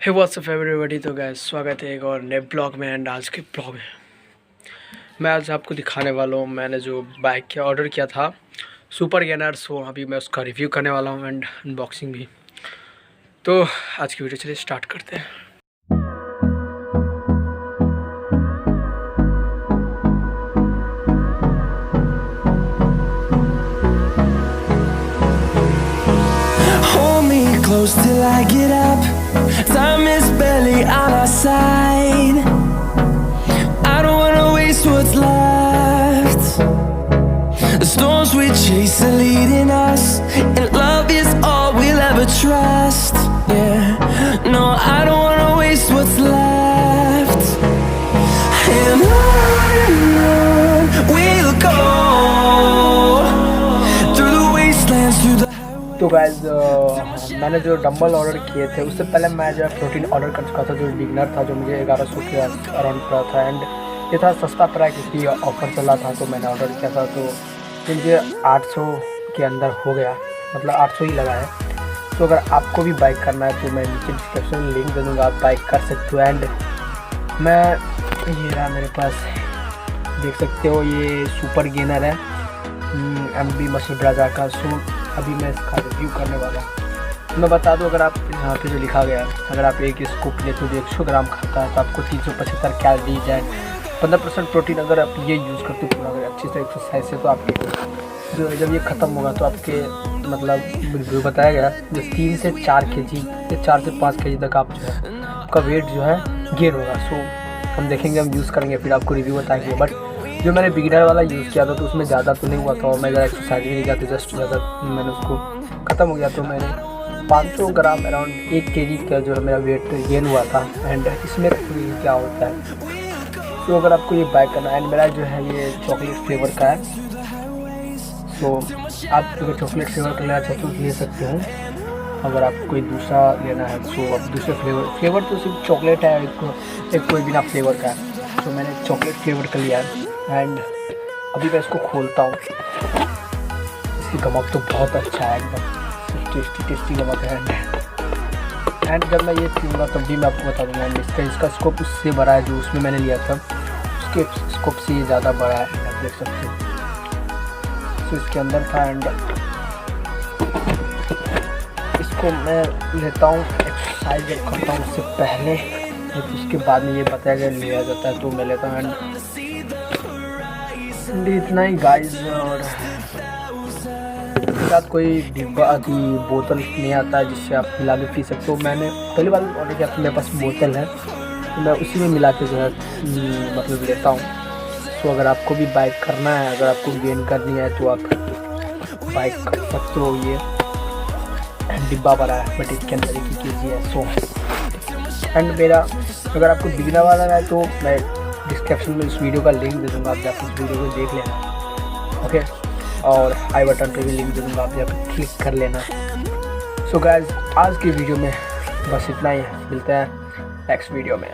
हे WhatsApp everybody. तो guys स्वागत है एक और नए ब्लॉग में। एंड आज के ब्लॉग में मैं आज आपको दिखाने वाला हूँ मैंने जो बाइक के ऑर्डर किया था सुपर गेनर। सो अभी मैं उसका रिव्यू करने वाला हूँ एंड अनबॉक्सिंग भी। तो आज की वीडियो चलिए स्टार्ट करते हैं। Close till I get up. Time is barely on our side. I don't wanna waste what's left. The storms we chase are leading us, and love is all we'll ever trust. Yeah, no, I don't wanna waste what's left. And on we'll go through the wastelands, through the तो guys मैंने जो dumbbell order किए थे उससे पहले मैं जो है प्रोटीन ऑर्डर कर चुका था जो बिगनर था, जो मुझे 1100 के अराउंड पड़ा था। एंड ये था सस्ता पड़ा क्योंकि ऑफर चला था, तो मैंने ऑर्डर किया था। तो मुझे 800 के अंदर हो गया, मतलब 800 ही लगा है। तो अगर आपको भी बाइक करना है तो मैं नीचे डिस्क्रिप्शन में लिंक दे दूँगा, आप बाइक कर सकते हो। एंड मैं ये रहा मेरे पास, देख सकते हो ये सुपर गेनर है MB MuscleBlaze का। सो अभी मैं इसका रिव्यू करने वाला हूँ। मैं बता दूँ, अगर आप यहाँ पे जो लिखा गया है, अगर आप एक स्कूप लेते हो 100 ग्राम खाता है तो आपको 375 कैलोरीज है, 15% प्रोटीन। अगर आप ये यूज़ करते हो पूरा, अगर अच्छे से एक्सरसाइज से, तो आपके जो जब ये ख़त्म होगा तो आपके मतलब रिव्यू बताया गया जो 3 से 4 kg या 4 से 5 kg तक आप जो है आपका वेट जो है गेन होगा। सो हम देखेंगे, हम यूज़ करेंगे, फिर आपको रिव्यू बताएंगे। बट जो मैंने बिगिनर वाला यूज़ किया था तो उसमें ज़्यादा तो नहीं हुआ था, और मैं ज़्यादा एक्सरसाइज भी नहीं किया था, जस्ट ज़्यादा मैंने उसको ख़त्म हो गया। तो मैंने 500 ग्राम अराउंड 1 kg का जो है मेरा वेट गेन हुआ था। एंड इसमें क्या होता है, तो अगर आपको ये बाइक करना है, एंड मेरा जो है ये चॉकलेट फ्लेवर का है। तो आप अगर चॉकलेट फ्लेवर का लेना चाहते हो तो ले सकते हैं। अगर आप कोई दूसरा लेना है तो आप दूसरे फ्लेवर तो सिर्फ चॉकलेट है, एक कोई बिना फ्लेवर का है। तो मैंने चॉकलेट फ्लेवर का लिया है। एंड अभी मैं इसको खोलता हूँ। इसकी गमक तो बहुत अच्छा है, एकदम टेस्टी गमक है। एंड जब मैं ये पीऊँगा तब भी मैं आपको बता दूँगा। एंड इसका स्कोप उससे बड़ा है, जो उसमें मैंने लिया था उसके स्कोप से ये ज़्यादा बड़ा है, आप देख सकते हो। तो इसके अंदर था। एंड इसको मैं लेता हूँ एक्सरसाइज जब करता हूँ उससे पहले, तो उसके बाद में ये बताया गया लिया जाता है, तो मैं लेता हूँ। एंड इतना ही गाइस। और साथ कोई डिब्बा की बोतल नहीं आता है जिससे आप मिला के पी सकते हो। मैंने पहली बार ऑर्डर किया था, मेरे पास बोतल है तो मैं उसी में मिला के जो है मतलब लेता हूँ। तो अगर आपको भी बाइक करना है, अगर आपको गेन करनी है तो आप बाइक कर सकते हो। ये डिब्बा बड़ा है बट इसके अंदर 1 kg है। सो एंड मेरा अगर आपको बिगनर वाला है तो मैं डिस्क्रिप्शन में इस वीडियो का लिंक दे दूँगा, आप जाकर इस वीडियो को देख लेना, ओके। और आई बटन पे भी लिंक दे दूँगा, आप जाकर क्लिक कर लेना। सो गाइस आज की वीडियो में बस इतना ही है, मिलते हैं नेक्स्ट वीडियो में।